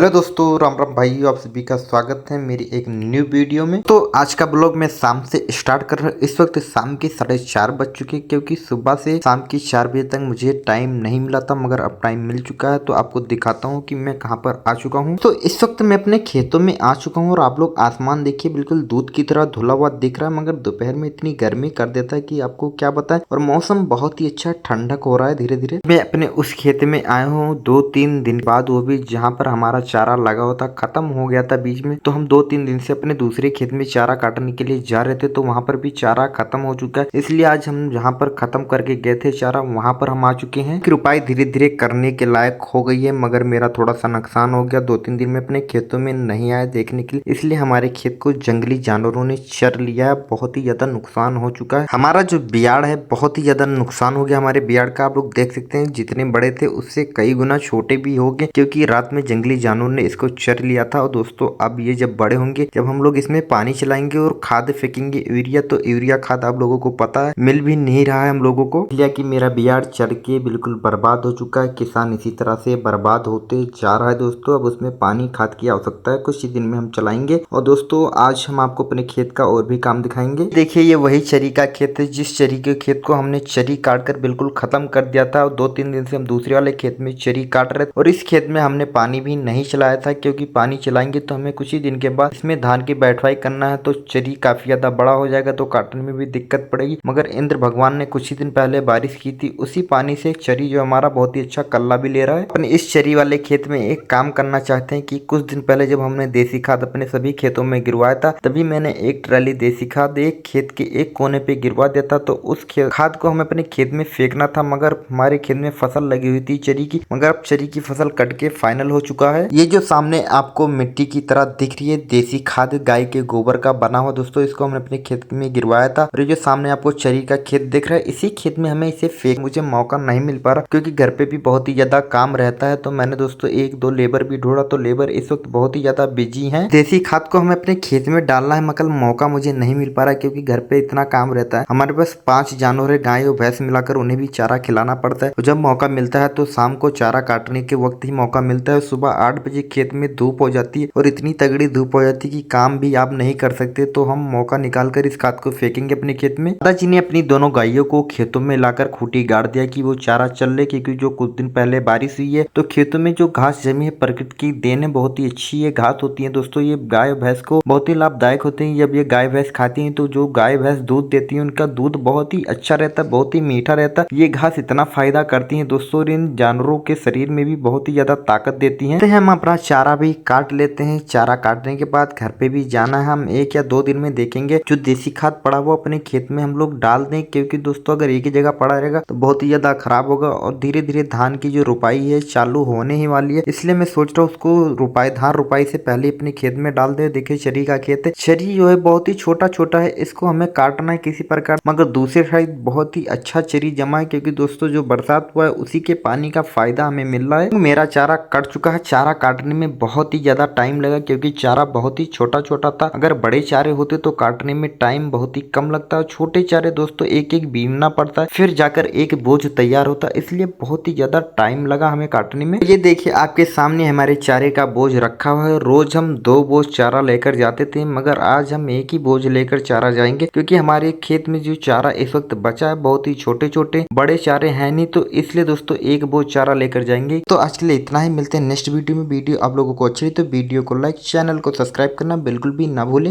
Hello दोस्तों, राम राम भाई, आप सभी का स्वागत है मेरी एक न्यू वीडियो में। तो आज का ब्लॉग मैं शाम से स्टार्ट कर रहा हूँ। इस वक्त शाम के 4:30 बज चुके हैं, क्योंकि सुबह से शाम की 4 बजे तक मुझे टाइम नहीं मिला था, मगर अब टाइम मिल चुका है। तो आपको दिखाता हूँ कि मैं कहाँ पर आ चुका हूँ। तो इस वक्त मैं अपने खेतों में आ चुका हूँ और आप लोग आसमान देखिए, बिल्कुल दूध की तरह धुला हुआ दिख रहा है, मगर दोपहर में इतनी गर्मी कर देता है कि आपको क्या बताएं। और मौसम बहुत ही अच्छा ठंडक हो रहा है धीरे धीरे। मैं अपने उस खेत में आया हूँ 2-3 दिन बाद, वो भी जहाँ पर हमारा चारा लगा हुआ था, खत्म हो गया था बीच में। तो हम 2-3 दिन से अपने दूसरे खेत में चारा काटने के लिए जा रहे थे, तो वहाँ पर भी चारा खत्म हो चुका है। इसलिए आज हम जहाँ पर खत्म करके गए थे चारा, वहाँ पर हम आ चुके हैं। रुपाई धीरे धीरे करने के लायक हो गई है, मगर मेरा थोड़ा सा नुकसान हो गया। 2-3 दिन में अपने खेतों में नहीं आया देखने के लिए, इसलिए हमारे खेत को जंगली जानवरों ने चर लिया है। बहुत ही ज्यादा नुकसान हो चुका है। हमारा जो बियाड़ है, बहुत ही ज्यादा नुकसान हो गया हमारे बियाड़ का। आप लोग देख सकते हैं, जितने बड़े थे उससे कई गुना छोटे भी हो गए, क्योंकि रात में जंगली जानवर ने इसको चर लिया था। और दोस्तों, अब ये जब बड़े होंगे, जब हम लोग इसमें पानी चलाएंगे और खाद फेंकेंगे यूरिया, तो यूरिया खाद आप लोगों को पता है मिल भी नहीं रहा है हम लोगों को, इसलिए कि मेरा बियाड़ चढ़ के बिल्कुल बर्बाद हो चुका है। किसान इसी तरह से बर्बाद होते जा रहा है दोस्तों। अब उसमें पानी खाद की आवश्यकता है, कुछ ही दिन में हम चलाएंगे। और दोस्तों, आज हम आपको अपने खेत का और भी काम दिखाएंगे। देखिए, ये वही चरी का खेत है, जिस चरी के खेत को हमने चरी काट कर बिल्कुल खत्म कर दिया था। और 2-3 दिन से हम दूसरे वाले खेत में चरी काट रहे थे, और इस खेत में हमने पानी भी नहीं चलाया था, क्योंकि पानी चलाएंगे तो हमें कुछ ही दिन के बाद इसमें धान की बैठवाई करना है। तो चरी काफी ज्यादा बड़ा हो जाएगा, तो काटने में भी दिक्कत पड़ेगी। मगर इंद्र भगवान ने कुछ ही दिन पहले बारिश की थी, उसी पानी से चरी जो हमारा बहुत ही अच्छा कल्ला भी ले रहा है। अपने इस चरी वाले खेत में एक काम करना चाहते हैं कि कुछ दिन पहले जब हमने देसी खाद अपने सभी खेतों में गिरवाया था, तभी मैंने एक ट्राली देसी खाद एक खेत के एक कोने पे गिरवा दिया था। तो उस खाद को हमें अपने खेत में फेंकना था, मगर हमारे खेत में फसल लगी हुई थी चरी की, मगर अब चरी की फसल कट के फाइनल हो चुका है। ये जो सामने आपको मिट्टी की तरह दिख रही है, देसी खाद गाय के गोबर का बना हुआ दोस्तों, इसको हमने अपने खेत में गिरवाया था। और ये जो सामने आपको चरी का खेत दिख रहा है, इसी खेत में हमें इसे फेंक मुझे मौका नहीं मिल पा रहा, क्योंकि घर पे भी बहुत ही ज्यादा काम रहता है। तो मैंने दोस्तों 1-2 लेबर भी ढूंढा, तो लेबर इस वक्त बहुत ही ज्यादा बिजी हैं। देसी खाद को हमें अपने खेत में डालना है, मगर मौका मुझे नहीं मिल पा रहा, क्योंकि घर पे इतना काम रहता है। हमारे पास 5 जानवर है, गाय और भैंस मिलाकर, उन्हें भी चारा खिलाना पड़ता है। जब मौका मिलता है तो शाम को चारा काटने के वक्त ही मौका मिलता है। सुबह 8 बजे खेत में धूप हो जाती है, और इतनी तगड़ी धूप हो जाती है कि काम भी आप नहीं कर सकते। तो हम मौका निकाल कर इस खाद को फेंकेंगे अपने खेत में। दादाजी ने अपनी दोनों गायों को खेतों में लाकर खूंटी गाड़ दिया कि वो चारा चल ले, क्योंकि जो कुछ दिन पहले बारिश हुई है, तो खेतों में जो घास जमी है, प्रकृति की देन है, बहुत ही अच्छी ये घास होती है दोस्तों। ये गाय भैंस को बहुत ही लाभदायक होते हैं। जब ये गाय भैंस खाती हैं, तो जो गाय भैंस दूध देती है, उनका दूध बहुत ही अच्छा रहता है, बहुत ही मीठा रहता है। ये घास इतना फायदा करती है दोस्तों, और इन जानवरों के शरीर में भी बहुत ही ज्यादा ताकत देती है। तो हम अपना चारा भी काट लेते हैं। चारा काटने के बाद घर पे भी जाना है। हम 1 या 2 दिन में देखेंगे जो देसी खाद पड़ा हुआ अपने खेत में हम लोग डाल दें, क्योंकि दोस्तों अगर एक ही जगह पड़ा रहेगा तो बहुत ही ज्यादा खराब होगा। और धीरे धीरे धान की जो रुपाई है चालू होने ही वाली है, इसलिए मैं सोच रहा हूँ उसको धान रुपाई से पहले अपने खेत में डाल दे। देखिए, चरी का खेत है, चरी जो है बहुत ही छोटा छोटा है, इसको हमें काटना है किसी प्रकार, मगर दूसरे साइड बहुत ही अच्छा चरी जमा है, क्योंकि दोस्तों जो बरसात हुआ है उसी के पानी का फायदा हमें मिल रहा है। मेरा चारा कट चुका है। चारा काटने में बहुत ही ज्यादा टाइम लगा, क्योंकि चारा बहुत ही छोटा छोटा था। अगर बड़े चारे होते तो काटने में टाइम बहुत ही कम लगता है। छोटे चारे दोस्तों एक एक बीनना पड़ता है, फिर जाकर एक बोझ तैयार होता है, इसलिए बहुत ही ज्यादा टाइम लगा हमें काटने में। ये देखिए, आपके सामने हमारे चारे का बोझ रखा हुआ है। रोज हम 2 बोझ चारा लेकर जाते थे, मगर आज हम एक ही बोझ लेकर चारा जाएंगे, क्योंकि हमारे खेत में जो चारा इस वक्त बचा है बहुत ही छोटे छोटे, बड़े चारे हैं नहीं, तो इसलिए दोस्तों एक बोझ चारा लेकर जाएंगे। तो आज के लिए इतना ही, मिलते हैं नेक्स्ट वीडियो में। वीडियो आप लोगों को अच्छी लगी तो वीडियो को लाइक, चैनल को सब्सक्राइब करना बिल्कुल भी ना भूलें।